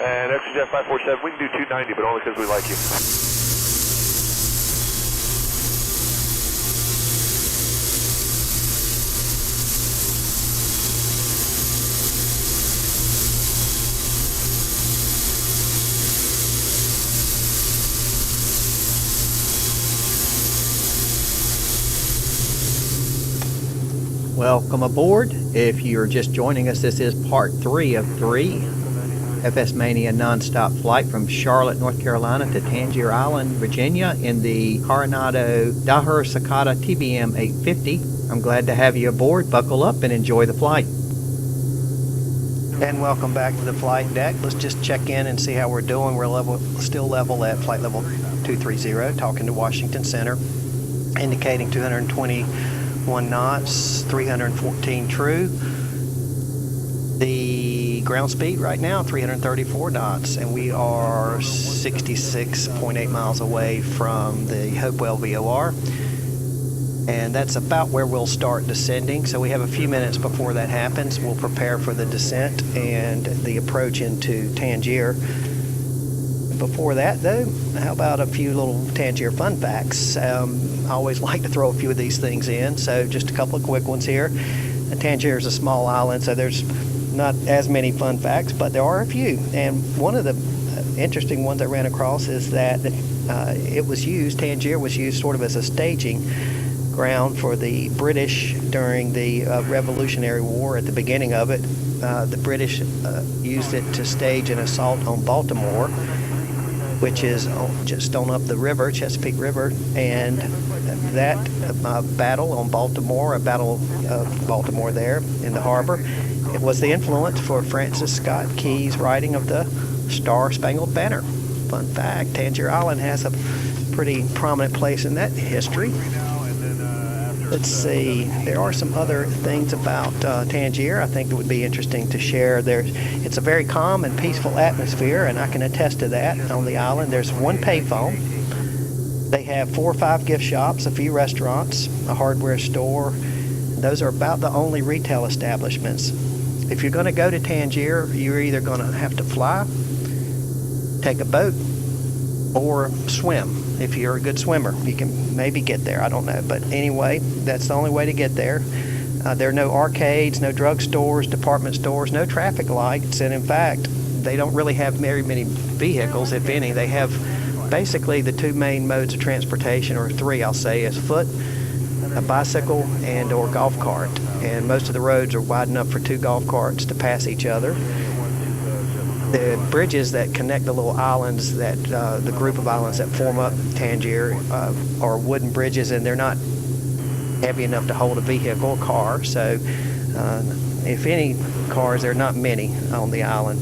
And XJ 547, we can do 290, but only because we like you. Welcome aboard. If you're just joining us, this is part 3 of 3 FS MaNiA non-stop flight from Charlotte, North Carolina to Tangier Island, Virginia in the Carenado Daher Socata TBM 850. I'm glad to have you aboard. Buckle up and enjoy the flight. And welcome back to the flight deck. Let's just check in and see how we're doing. We're still level at flight level 230, talking to Washington Center, indicating 221 knots, 314 true. The ground speed right now, 334 knots, and we are 66.8 miles away from the Hopewell VOR. And that's about where we'll start descending. So we have a few minutes before that happens. We'll prepare for the descent and the approach into Tangier. Before that, though, how about a few little Tangier fun facts? I always like to throw a few of these things in, so just a couple of quick ones here. Tangier is a small island, so there's not as many fun facts, but there are a few. And one of the interesting ones I ran across is that Tangier was used sort of as a staging ground for the British during the Revolutionary War. At the beginning of it, the British used it to stage an assault on Baltimore, which is just on up the river, Chesapeake River, and that battle on Baltimore, a battle of Baltimore there in the harbor, it was the influence for Francis Scott Key's writing of the Star-Spangled Banner. Fun fact, Tangier Island has a pretty prominent place in that history. Let's see, there are some other things about Tangier I think that would be interesting to share. It's a very calm and peaceful atmosphere, and I can attest to that on the island. There's one payphone. They have 4 or 5 gift shops, a few restaurants, a hardware store. Those are about the only retail establishments. If you're going to go to Tangier, you're either going to have to fly, take a boat, or swim. If you're a good swimmer, you can maybe get there. I don't know. But anyway, that's the only way to get there. There are no arcades, no drugstores, department stores, no traffic lights. And in fact, they don't really have very many vehicles, if any. They have basically the 2 main modes of transportation, or 3, I'll say, is foot, a bicycle, and or golf cart. And most of the roads are wide enough for 2 golf carts to pass each other. The bridges that connect the little islands, the group of islands that form up Tangier, are wooden bridges, and they're not heavy enough to hold a vehicle, a car. So if any cars, there are not many on the island.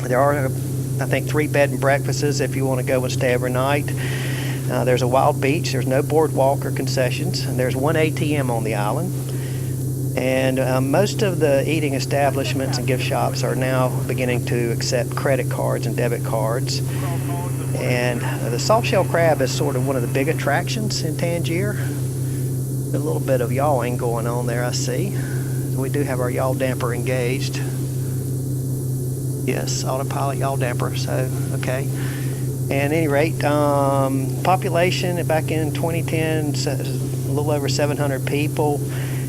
There are, I think, 3 bed and breakfasts if you want to go and stay overnight. There's a wild beach. There's no boardwalk or concessions. And there's 1 ATM on the island. And most of the eating establishments and gift shops are now beginning to accept credit cards and debit cards. And the soft-shell crab is sort of one of the big attractions in Tangier. A little bit of yawing going on there, I see. We do have our yaw damper engaged. Yes, autopilot yaw damper, so okay. And at any rate, population back in 2010, a little over 700 people.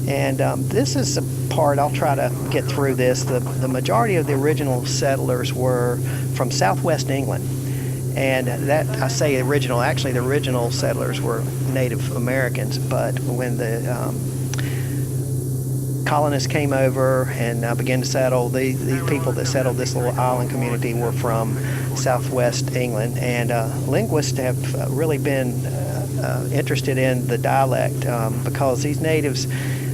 And this is the part, I'll try to get through this. The majority of the original settlers were from southwest England. And that, I say original, actually the original settlers were Native Americans, but when the colonists came over and began to settle, these people that settled this little island community were from southwest England. And linguists have really been interested in the dialect because these natives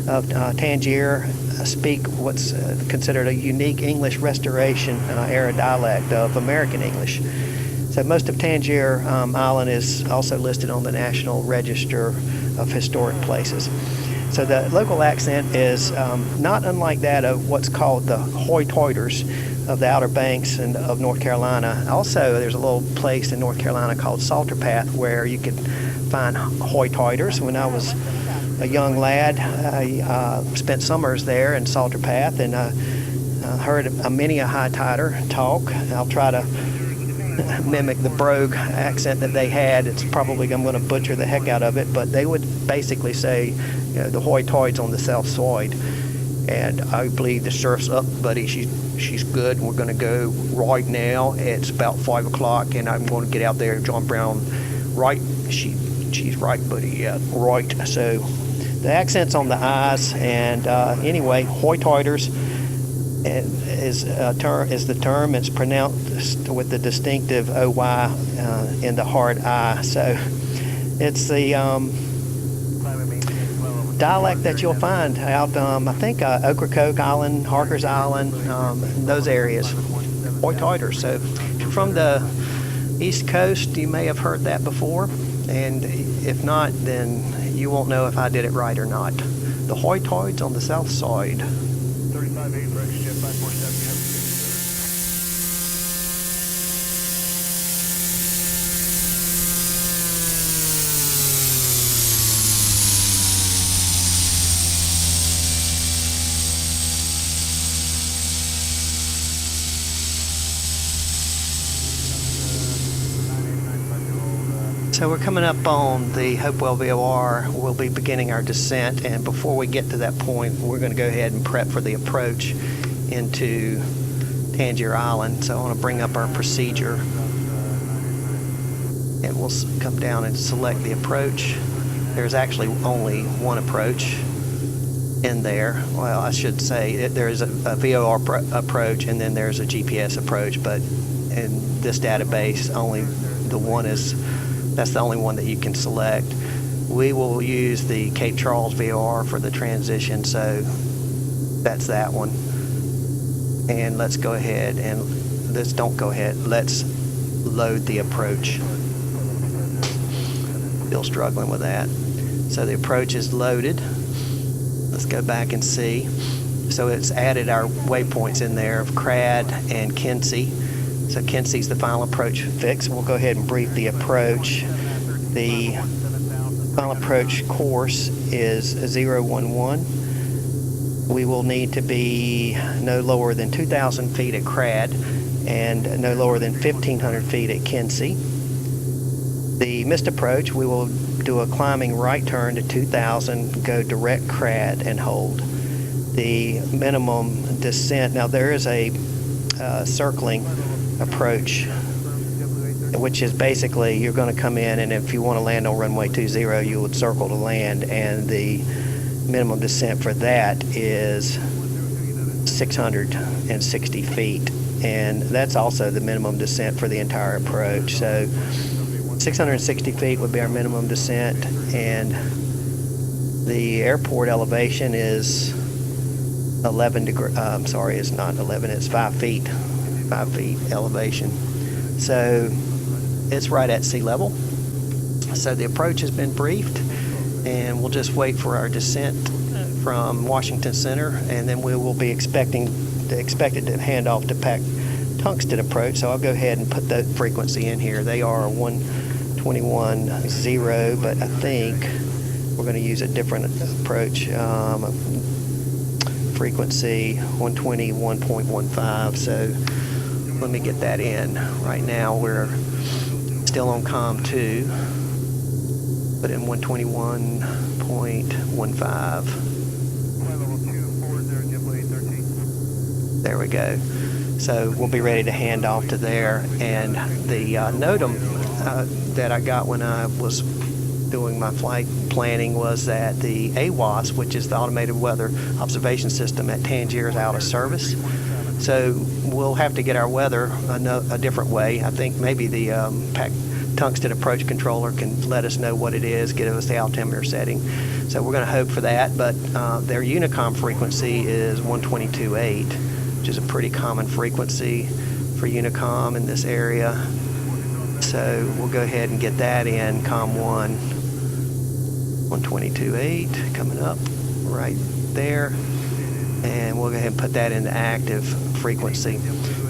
of Tangier speak what's considered a unique English Restoration era dialect of American English. So most of Tangier Island is also listed on the National Register of Historic Places. So the local accent is not unlike that of what's called the Hoy-Toiters of the Outer Banks and of North Carolina. Also, there's a little place in North Carolina called Salter Path where you can find Hoy-Toiters. When I was a young lad, I spent summers there in Salter Path, and heard a MaNiA high tider talk. I'll try to mimic the brogue accent that they had. It's probably, I'm going to butcher the heck out of it, but they would basically say, the hoy-toy's on the south side. And I believe the surf's up, buddy. She's good. We're going to go right now. It's about 5 o'clock, and I'm going to get out there. John Brown, right? She's right, buddy. Yeah, right. So the accent's on the I's, and anyway, hoy-toyers is the term. It's pronounced with the distinctive OY in the hard I. So it's the dialect that you'll find out, I think, Ocracoke Island, Harker's Island, those areas, hoy-toyers. So if you're from the East Coast, you may have heard that before, and if not, then you won't know if I did it right or not. The hoy-toys on the south side. 35-8, Rex, Jet 547. So we're coming up on the Hopewell VOR. We'll be beginning our descent, and before we get to that point, we're going to go ahead and prep for the approach into Tangier Island. So I want to bring up our procedure, and we'll come down and select the approach. There's actually only one approach in there. Well, I should say there's a VOR approach, and then there's a GPS approach, but in this database, only the one is. That's the only one that you can select. We will use the Cape Charles VOR for the transition, so that's that one. And let's go ahead and let's load the approach. Still struggling with that. So the approach is loaded. Let's go back and see. So it's added our waypoints in there of Crad and Kinsey. So Kinsey's the final approach fix. We'll go ahead and brief the approach. The final approach course is 011. We will need to be no lower than 2,000 feet at Crad and no lower than 1,500 feet at Kinsey. The missed approach, we will do a climbing right turn to 2,000, go direct Crad and hold. The minimum descent, now there is a circling approach, which is basically you're going to come in, and if you want to land on runway 20, you would circle to land, and the minimum descent for that is 660 feet, and that's also the minimum descent for the entire approach. So 660 feet would be our minimum descent, and the airport elevation is 11 degrees. I'm sorry, it's not 11, it's 5 feet. 5 feet elevation. So it's right at sea level. So the approach has been briefed, and we'll just wait for our descent from Washington Center, and then we will be expected to hand off to Pac Tungsten approach. So I'll go ahead and put that frequency in here. They are 121.0, but I think we're going to use a different approach. Frequency 121.15. So let me get that in. Right now we're still on COM 2, but in 121.15. There we go. So we'll be ready to hand off to there. And the NOTAM that I got when I was doing my flight planning was that the AWOS, which is the Automated Weather Observation System at Tangier, is out of service. So we'll have to get our weather a different way. I think maybe the Pac Tungsten approach controller can let us know what it is, get us the altimeter setting. So we're going to hope for that. But their Unicom frequency is 122.8, which is a pretty common frequency for Unicom in this area. So we'll go ahead and get that in, COM 1, 122.8, coming up right there. And we'll go ahead and put that into active frequency.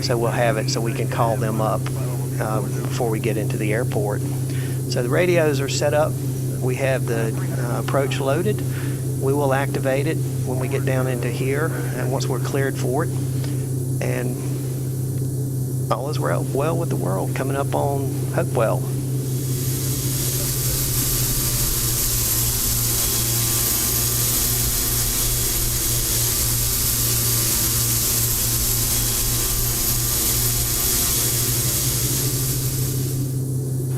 So we'll have it so we can call them up before we get into the airport. So the radios are set up. We have the approach loaded. We will activate it when we get down into here, and once we're cleared for it. And all is well with the world. Coming up on Hopewell.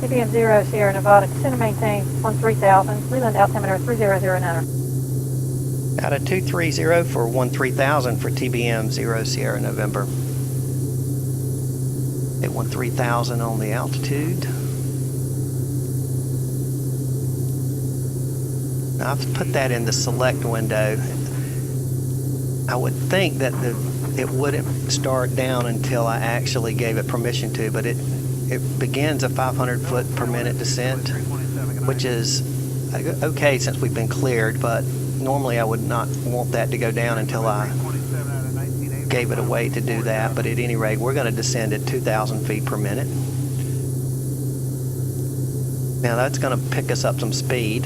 TBM 0 Sierra Nevada, descend and maintain 13,000, Leland altimeter 3009. Out of 230 for 13,000 for TBM 0 Sierra November. At 13,000 on the altitude. Now I've put that in the select window. I would think that it wouldn't start down until I actually gave it permission to, but it begins a 500 foot per minute descent, which is okay since we've been cleared, but normally I would not want that to go down until I gave it a way to do that. But at any rate, we're going to descend at 2,000 feet per minute. Now that's going to pick us up some speed,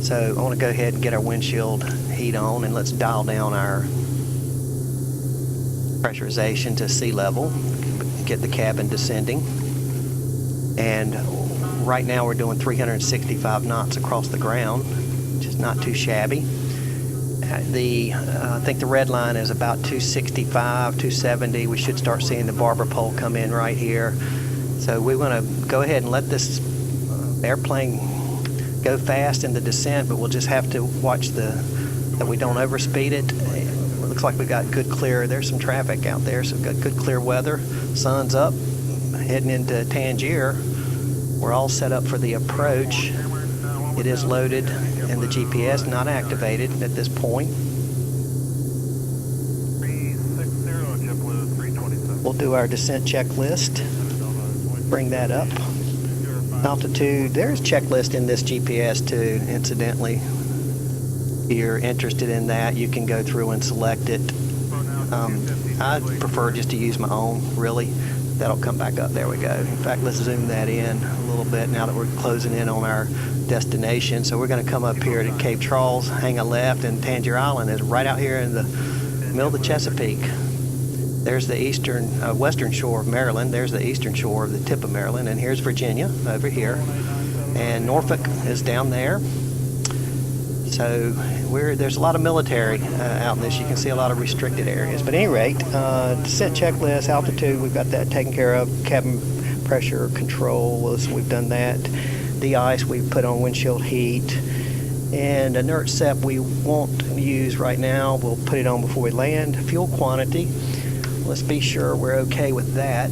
so I want to go ahead and get our windshield heat on, and let's dial down our pressurization to sea level, get the cabin descending. And right now we're doing 365 knots across the ground, which is not too shabby. I think the red line is about 265, 270. We should start seeing the barber pole come in right here. So we want to go ahead and let this airplane go fast in the descent, but we'll just have to watch that we don't overspeed it. It looks like we got good clear. There's some traffic out there, so we've got good clear weather. Sun's up, heading into Tangier. We're all set up for the approach. It is loaded and the GPS not activated at this point. 360, JetBlue 327. We'll do our descent checklist. Bring that up. Altitude, there's checklist in this GPS too, incidentally. If you're interested in that, you can go through and select it. I prefer just to use my own, really. That'll come back up. There we go. In fact, let's zoom that in a little bit now that we're closing in on our destination. So we're going to come up here to Cape Charles, hang a left, and Tangier Island is right out here in the middle of the Chesapeake. There's the western shore of Maryland. There's the eastern shore of the tip of Maryland, and here's Virginia over here, and Norfolk is down there. So there's a lot of military out in this. You can see a lot of restricted areas. But at any rate, descent checklist, altitude, we've got that taken care of. Cabin pressure control, we've done that. De-ice, we've put on windshield heat. And inert SEP we won't use right now. We'll put it on before we land. Fuel quantity, let's be sure we're okay with that.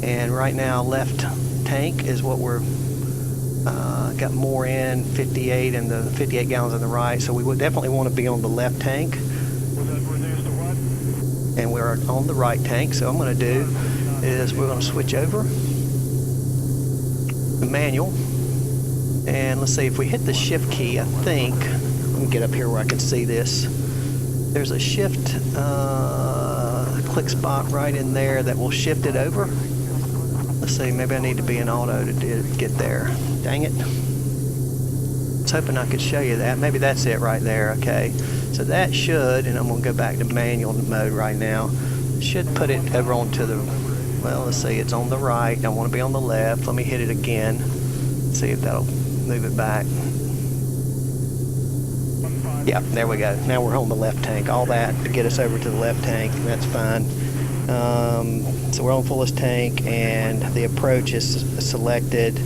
And right now, left tank is what we're got more in, 58 and the 58 gallons on the right, so we would definitely want to be on the left tank. And we're on the right tank, so what I'm going to do is we're going to switch over the manual, and let's see if we hit the shift key. I think, let me get up here where I can see this. There's a shift click spot right in there that will shift it over. Let's see, maybe I need to be in auto to get there. Dang it. I was hoping I could show you that. Maybe that's it right there. Okay. So that should, and I'm going to go back to manual mode right now, should put it over onto the, well, let's see, it's on the right. I want to be on the left. Let me hit it again. See if that'll move it back. Yeah, there we go. Now we're on the left tank. All that to get us over to the left tank. That's fine. So we're on fullest tank, and the approach is selected.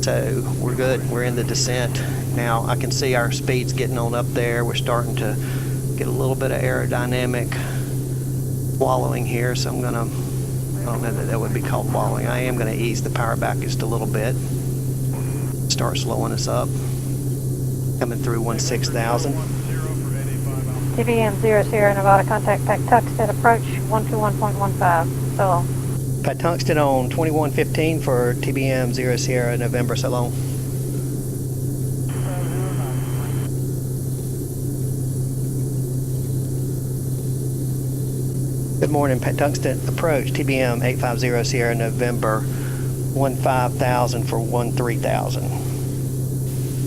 So we're good. We're in the descent. Now I can see our speed's getting on up there. We're starting to get a little bit of aerodynamic wallowing here. So I'm gonna, I don't know that would be called wallowing. I am gonna ease the power back just a little bit. Start slowing us up. Coming through 16,000. TBM 0 Sierra Nevada, contact Patuxent approach 121.15. So long. Patuxent on 2115 for TBM 0 Sierra November. So long. Good morning, Patuxent approach TBM 850 Sierra November 15,000 for 13,000.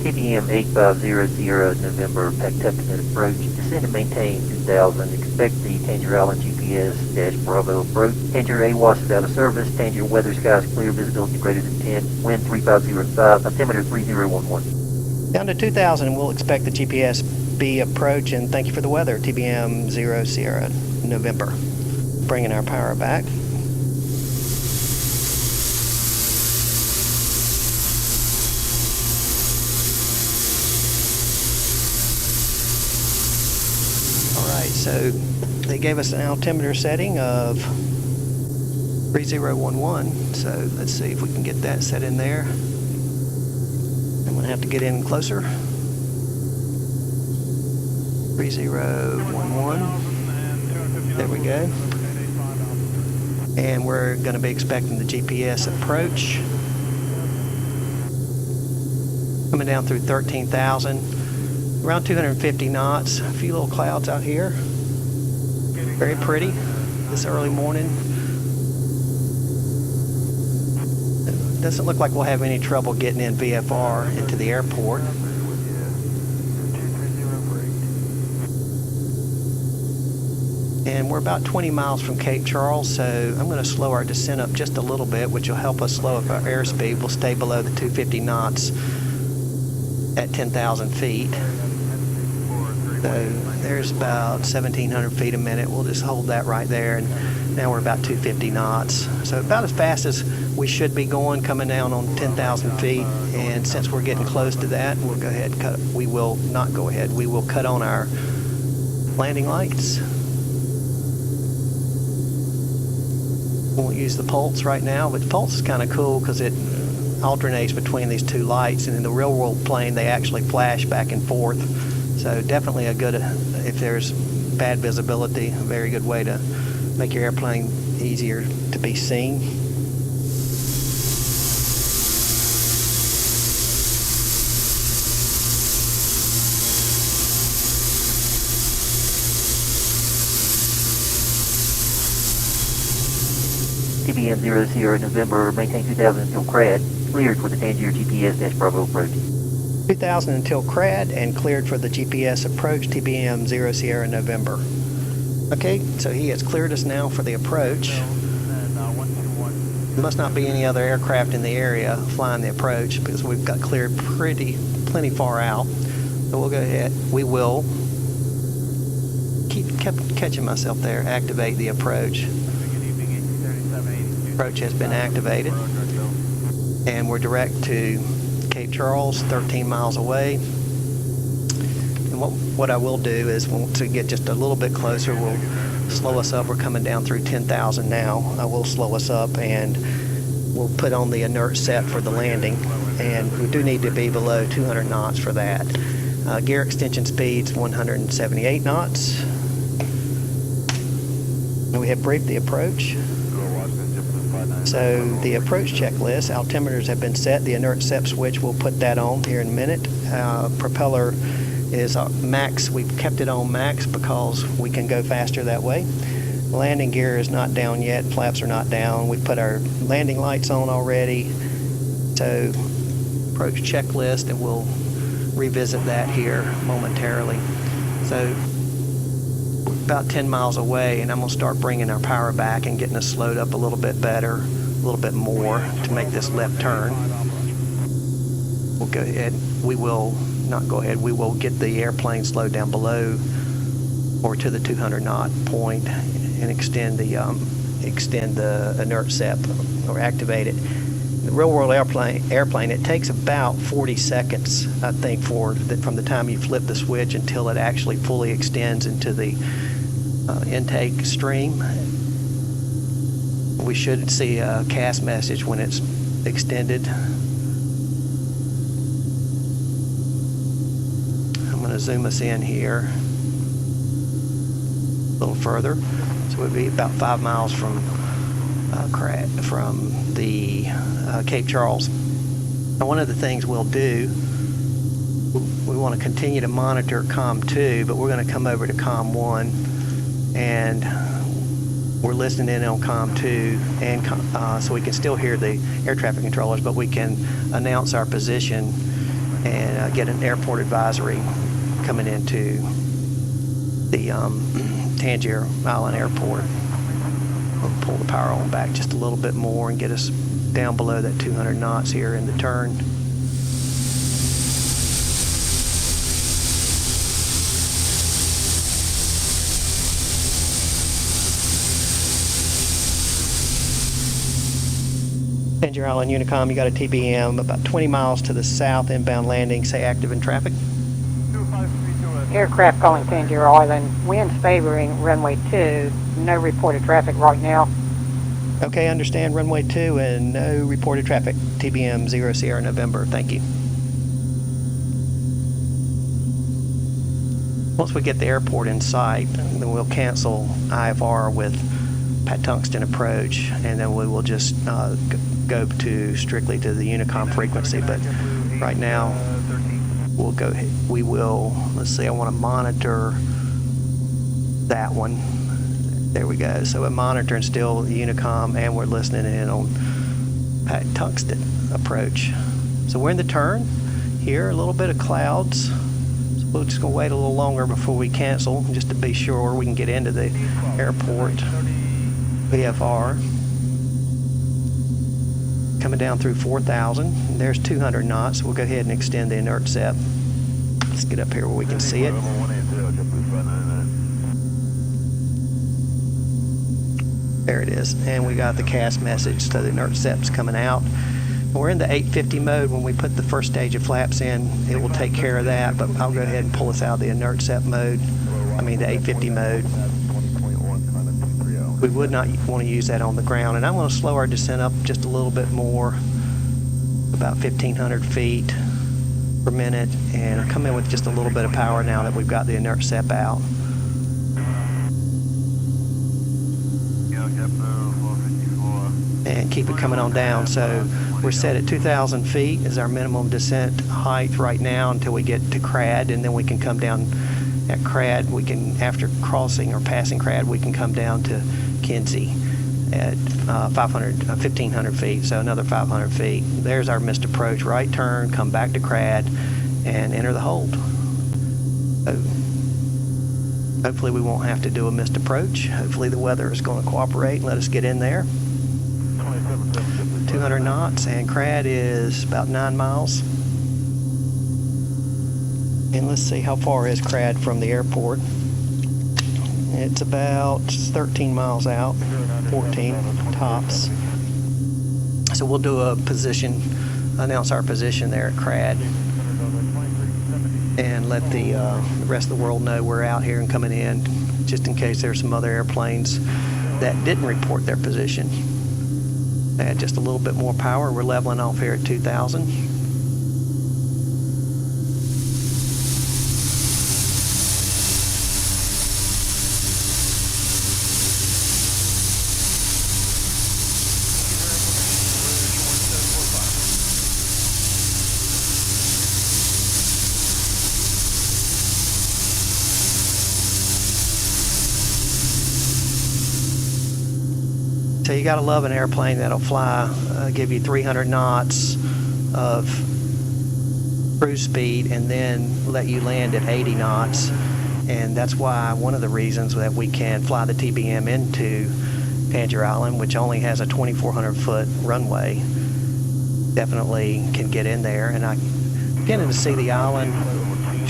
TBM 850 November, Patuxent approach, descend and maintain 2,000. Expect the Tangier Island GPS GPS dash Bravo approach. Tangier AWAS is out of service. Tangier weather skies clear, visibility greater than 10, wind 3505, altimeter 3011. Down to 2,000 and we'll expect the GPS B approach, and thank you for the weather. TBM 0 Sierra November. Bringing our power back. Alright, so they gave us an altimeter setting of 3011, so let's see if we can get that set in there. I'm going to have to get in closer. 3011. There we go. And we're going to be expecting the GPS approach. Coming down through 13,000. Around 250 knots. A few little clouds out here. Very pretty this early morning. It doesn't look like we'll have any trouble getting in VFR into the airport. And we're about 20 miles from Cape Charles, so I'm going to slow our descent up just a little bit, which will help us slow up our airspeed. We'll stay below the 250 knots at 10,000 feet. So there's about 1,700 feet a minute. We'll just hold that right there, and now we're about 250 knots. So about as fast as we should be going, coming down on 10,000 feet. And since we're getting close to that, we'll go ahead and cut. We will not go ahead. We will cut on our landing lights. Won't use the pulse right now, but the pulse is kind of cool because it alternates between these two lights, and in the real world plane they actually flash back and forth. So definitely a good, if there's bad visibility, a very good way to make your airplane easier to be seen. TBM 0 Sierra November, maintain 2000 until CRAD, cleared for the Tangier GPS dash Bravo approach. 2,000 until CRAD and cleared for the GPS approach, TBM 0 Sierra November. Okay, so he has cleared us now for the approach. There must not be any other aircraft in the area flying the approach because we've got cleared plenty far out. So we'll go ahead. We will kept catching myself there. Activate the approach. Approach has been activated, and we're direct to Cape Charles, 13 miles away. And what I will do is, to get just a little bit closer, we'll slow us up. We're coming down through 10,000 now. I will slow us up, and we'll put on the inert set for the landing. And we do need to be below 200 knots for that. Gear extension speed's 178 knots. And we have briefed the approach. So the approach checklist, altimeters have been set. The inert SEP switch, we'll put that on here in a minute. Propeller is max. We've kept it on max because we can go faster that way. Landing gear is not down yet. Flaps are not down. We put our landing lights on already. So approach checklist, and we'll revisit that here momentarily. So about 10 miles away, and I'm going to start bringing our power back and getting us slowed up a little bit better, a little bit more to make this left turn. We'll go ahead. We will not go ahead. We will get the airplane slowed down below or to the 200 knot point and extend the inert SEP or activate it. The real world airplane, it takes about 40 seconds, I think, from the time you flip the switch until it actually fully extends into the intake stream. We should see a CAS message when it's extended. I'm going to zoom us in here a little further. So we'll be about 5 miles from the Cape Charles. Now, one of the things we'll do, we want to continue to monitor COM 2, but we're going to come over to COM 1, and we're listening in on COM 2, and so we can still hear the air traffic controllers, but we can announce our position and get an airport advisory coming into the Tangier Island Airport. We'll pull the power on back just a little bit more and get us down below that 200 knots here in the turn. Tangier Island Unicom, you got a TBM about 20 miles to the south, inbound landing, say active in traffic. Aircraft calling Tangier Island, winds favoring runway 2, no reported traffic right now. Okay, understand, runway 2 and no reported traffic, TBM 0 Sierra November, thank you. Once we get the airport in sight, then we'll cancel IFR with Pat Tungsten approach, and then we will just go to strictly to the Unicom frequency. But right now, we will, let's see, I want to monitor that one. There we go. So we're monitoring still the Unicom, and we're listening in on Pat Tungsten approach. So we're in the turn here, a little bit of clouds. So we're just going to wait a little longer before we cancel, just to be sure we can get into the airport. VFR. Coming down through 4,000. There's 200 knots. We'll go ahead and extend the inert SEP. Let's get up here where we can see it. There it is. And we got the cast message, so the inert SEP's coming out. We're in the 850 mode. When we put the first stage of flaps in, it will take care of that, but I'll go ahead and pull us out of the inert SEP mode. I mean the 850 mode. We would not want to use that on the ground, and I'm going to slow our descent up just a little bit more, about 1,500 feet per minute, and come in with just a little bit of power now that we've got the inert SEP out. And keep it coming on down. So we're set at 2,000 feet is our minimum descent height right now until we get to CRAD, and then we can come down at CRAD. We can, after crossing or passing CRAD, we can come down to Kinsey at 1,500 feet, so another 500 feet. There's our missed approach. Right turn, come back to CRAD, and enter the hold. So hopefully we won't have to do a missed approach. Hopefully the weather is going to cooperate and let us get in there. 200 knots, and CRAD is about 9 miles. And let's see, how far is CRAD from the airport? It's about 13 miles out, 14 tops. So we'll do a position, announce our position there at CRAD, and let the rest of the world know we're out here and coming in, just in case there's some other airplanes that didn't report their position. Add just a little bit more power. We're leveling off here at 2,000. So you gotta love an airplane that'll fly, give you 300 knots of cruise speed and then let you land at 80 knots. And that's why one of the reasons that we can fly the TBM into Tangier Island, which only has a 2,400 foot runway, definitely can get in there. And I'm beginning to see the island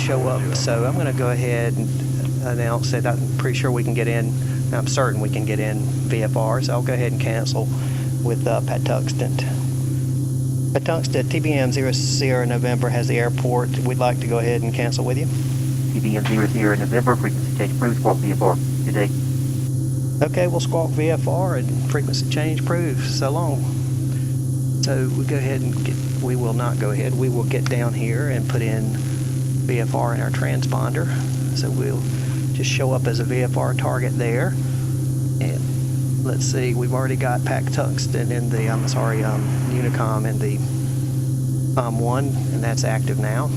show up, so I'm gonna go ahead and announce that I'm pretty sure we can get in. I'm certain we can get in VFR, so I'll go ahead and cancel with Pat Tungsten. Pat Tungsten, TBM 0 Sierra November has the airport. We'd like to go ahead and cancel with you. TBM 0 Sierra November, frequency change approved, squawk VFR. Good day. Okay, we'll squawk VFR and frequency change approved. So long. So we go ahead and we will not go ahead. We will get down here and put in VFR in our transponder. So we'll just show up as a VFR target there. And let's see, we've already got Pat Tungsten in the, Unicom in the COM1, and that's active now.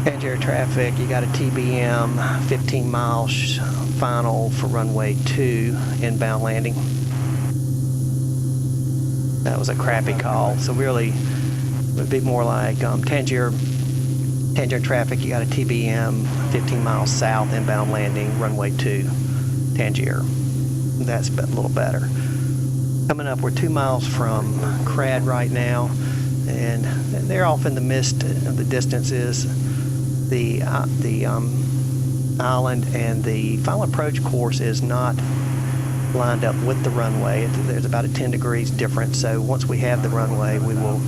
Tangier traffic, you got a TBM 15 miles final for runway 2 inbound landing. That was a crappy call, so really it would be more like Tangier Tangier traffic, you got a TBM 15 miles south, inbound landing, runway 2, Tangier. That's a little better. Coming up, we're 2 miles from Crad right now, and they're off in the midst of the distances. The island and the final approach course is not lined up with the runway. There's about a 10 degrees difference, so once we have the runway, we will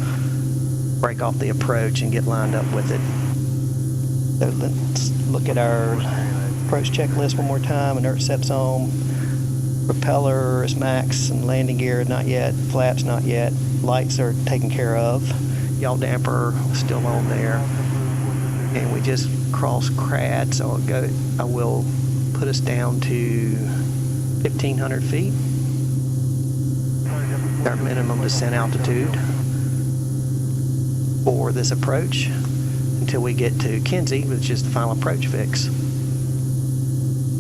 break off the approach and get lined up with it. So let's look at our approach checklist one more time. Inert SEP's on, propeller is max, and landing gear not yet, flaps not yet, lights are taken care of, yaw damper still on there, and we just crossed Crad, so I will put us down to 1,500 feet, our minimum descent altitude for this approach until we get to Kinsey, which is the final approach fix.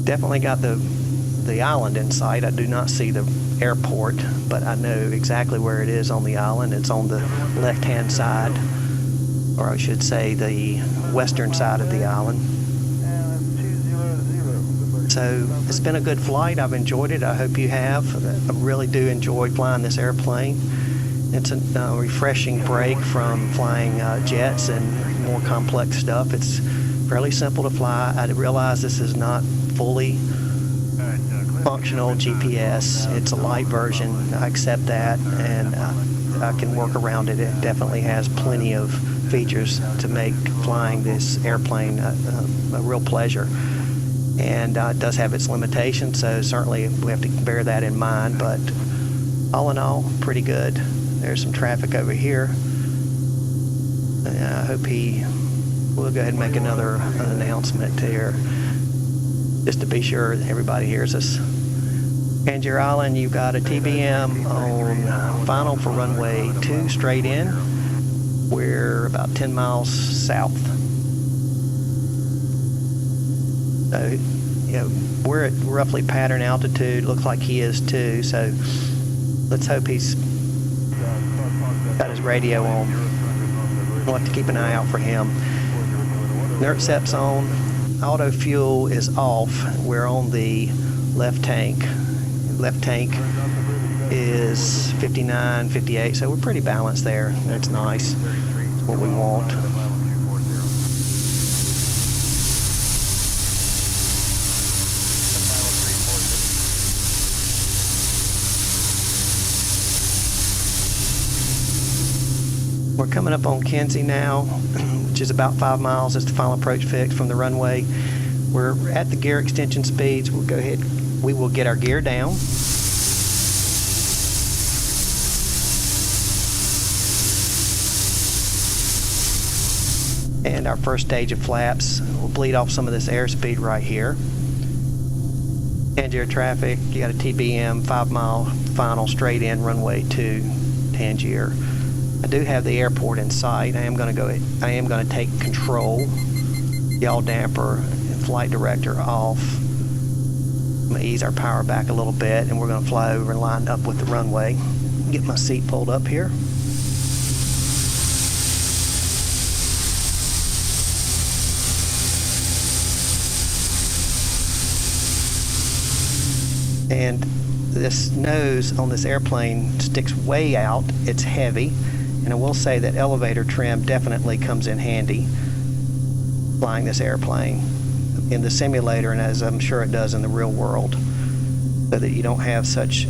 Definitely got the island in sight. I do not see the airport, but I know exactly where it is on the island. It's on the left-hand side, or I should say the western side of the island. So it's been a good flight. I've enjoyed it. I hope you have. I really do enjoy flying this airplane. It's a refreshing break from flying jets and more complex stuff. It's fairly simple to fly. I realize this is not fully functional GPS. It's a light version. I accept that, and I can work around it. It definitely has plenty of features to make flying this airplane a real pleasure. And it does have its limitations, so certainly we have to bear that in mind. But all in all, pretty good. There's some traffic over here. I hope we'll go ahead and make another announcement here, just to be sure everybody hears us. Tangier Island, you've got a TBM on final for runway 2 straight in. We're about 10 miles south. So, you know, we're at roughly pattern altitude. Looks like he is too. So let's hope he's got his radio on. We'll have to keep an eye out for him. Inert SEP's on. Auto fuel is off. We're on the left tank. Left tank is 59, 58. So we're pretty balanced there. That's nice. That's what we want. We're coming up on Kinsey now, which is about 5 miles. It's the final approach fix from the runway. We're at the gear extension speeds. We'll go ahead. We will get our gear down. And our first stage of flaps. We'll bleed off some of this airspeed right here. Tangier traffic. You got a TBM 5 mile final straight in runway 2 Tangier. I do have the airport in sight. I am going to take control, yaw damper, and flight director off. I'm going to ease our power back a little bit, and we're going to fly over and line up with the runway. Get my seat pulled up here. And this nose on this airplane sticks way out. It's heavy. And I will say that elevator trim definitely comes in handy flying this airplane in the simulator, and as I'm sure it does in the real world, so that you don't have such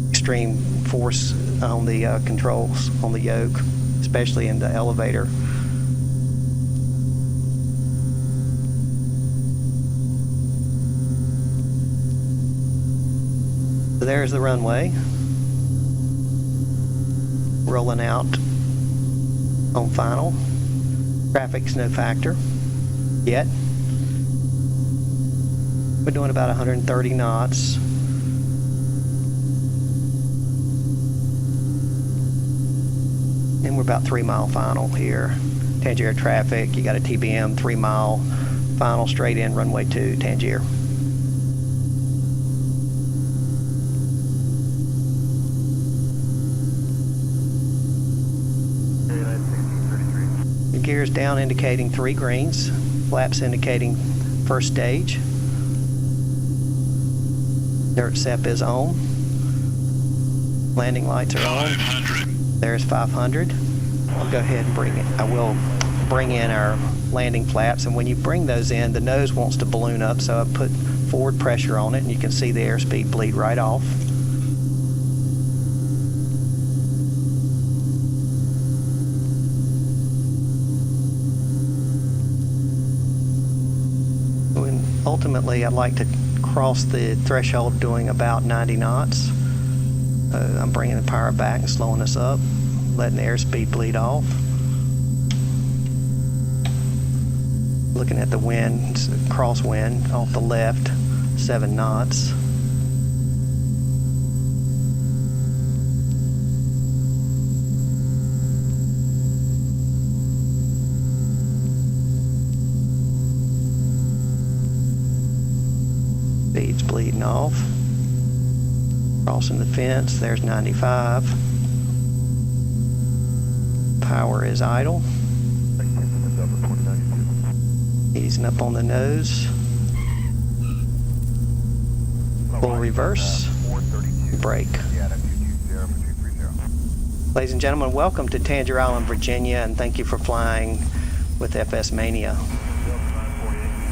extreme force on the controls on the yoke, especially in the elevator. So there's the runway. Rolling out on final. Traffic's no factor yet. We're doing about 130 knots. And we're about 3 mile final here. Tangier traffic, you got a TBM 3 mile final straight in runway 2 Tangier. gears down indicating 3 greens, flaps indicating first stage. Dirt SEP is on. Landing lights are on. There's 500. I'll go ahead and I will bring in our landing flaps, and when you bring those in, the nose wants to balloon up, so I put forward pressure on it, and you can see the airspeed bleed right off. And ultimately, I'd like to cross the threshold doing about 90 knots. I'm bringing the power back and slowing us up, letting the airspeed bleed off. Looking at the wind, crosswind off the left, 7 knots. Speed's bleeding off. Crossing the fence, there's 95. Power is idle. Easing up on the nose. Full reverse. Brake. Ladies and gentlemen, welcome to Tangier Island, Virginia, and thank you for flying with FS MaNiA.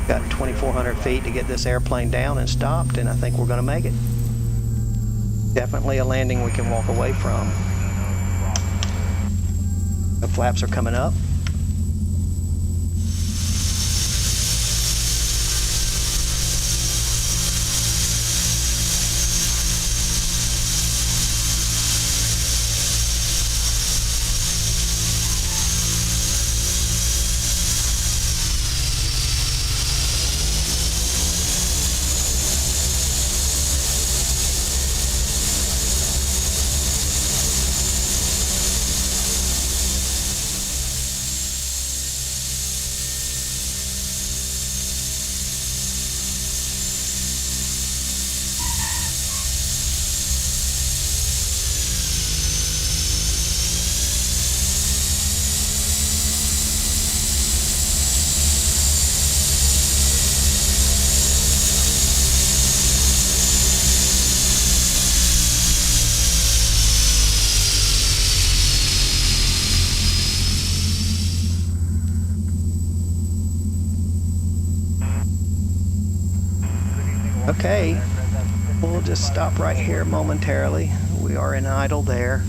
Got 2,400 feet to get this airplane down and stopped, and I think we're going to make it. Definitely a landing we can walk away from. The flaps are coming up. Okay, we'll just stop right here momentarily. We are in idle there.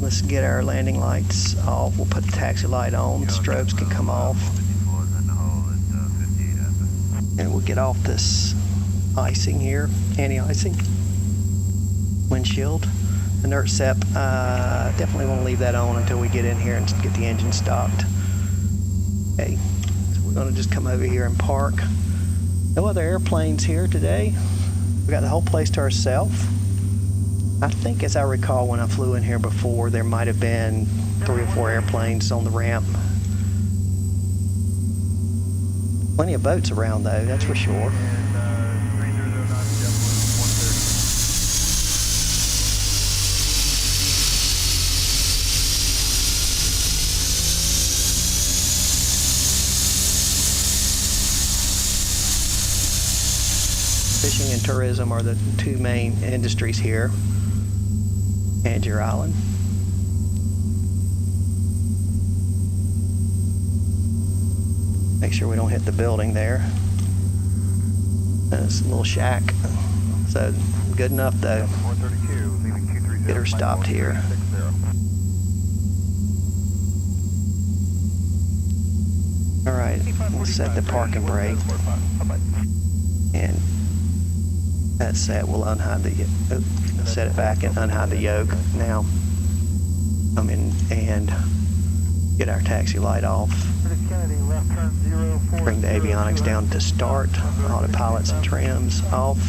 Let's get our landing lights off. We'll put the taxi light on. Strobes can come off. And we'll get off this icing here, anti-icing windshield. The NERT SEP, definitely want to leave that on until we get in here and get the engine stopped. Okay, so we're going to just come over here and park. No other airplanes here today. We got the whole place to ourselves. I think, as I recall, when I flew in here before, there might have been 3 or 4 airplanes on the ramp. Plenty of boats around, though, that's for sure. Fishing and tourism are the 2 main industries here. Tangier Island. Make sure we don't hit the building there. It's a little shack. So good enough though. Get her stopped here. All right, we'll set the parking brake. And that's set. We'll unhide the, set it back and unhide the yoke. Now, come in and get our taxi light off. Bring the avionics down to start. Autopilots and trims off.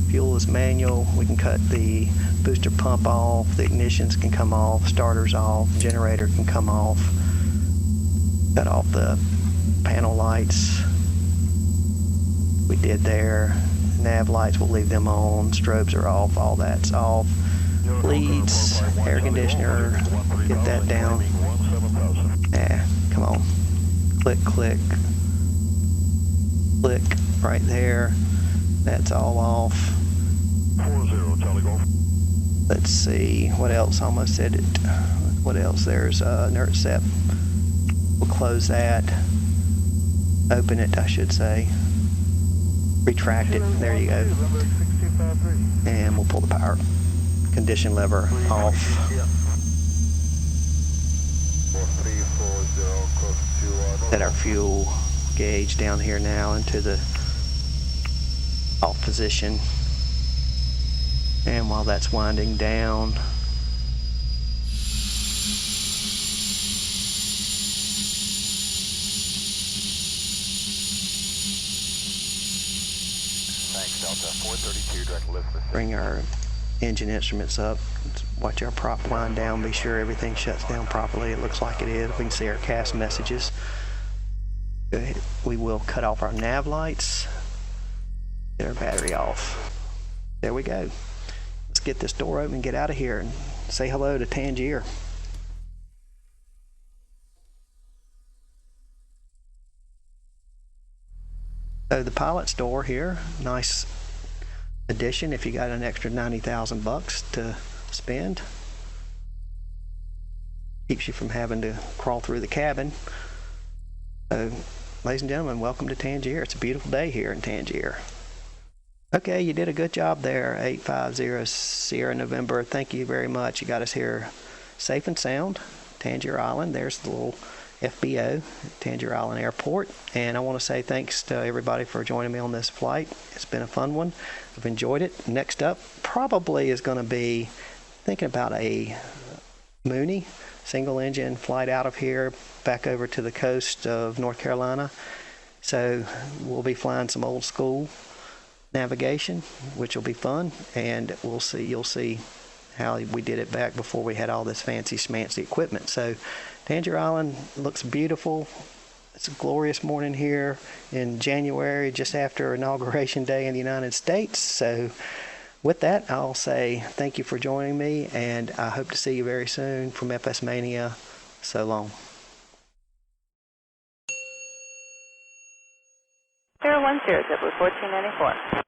Fuel is manual. We can cut the booster pump off. The ignitions can come off. Starters off. Generator can come off. Cut off the panel lights. We did there. Nav lights, we'll leave them on. Strobes are off. All that's off. Leads, air conditioner, get that down. Yeah, come on. Click, click, click right there. That's all off. 40 Charlie Golf. Let's see, what else? Almost said it. What else? There's NERTSEP. We'll close that. Open it, I should say. Retract it. There you go. And we'll pull the power condition lever off. Set our fuel gauge down here now into the off position. And while that's winding down, Thanks, Delta 432, direct lift. bring our engine instruments up. Watch our prop wind down. Be sure everything shuts down properly. It looks like it is. We can see our cast messages. Good. We will cut off our nav lights. Get our battery off. There we go. Let's get this door open and get out of here and say hello to Tangier. So the pilot's door here, nice addition if you got an extra 90,000 bucks to spend. Keeps you from having to crawl through the cabin. So, ladies and gentlemen, welcome to Tangier. It's a beautiful day here in Tangier. Okay, you did a good job there, 850 Sierra November. Thank you very much. You got us here safe and sound. Tangier Island, there's the little FBO, Tangier Island Airport. And I want to say thanks to everybody for joining me on this flight. It's been a fun one. I've enjoyed it. Next up probably is going to be thinking about a MaNiA single engine flight out of here back over to the coast of North Carolina. So we'll be flying some old school navigation, which will be fun, and you'll see how we did it back before we had all this fancy schmancy equipment. So Tangier Island looks beautiful. It's a glorious morning here in January, just after Inauguration Day in the United States. So with that, I'll say thank you for joining me, and I hope to see you very soon from FS MaNiA. So long. 010, JetBlue 1494.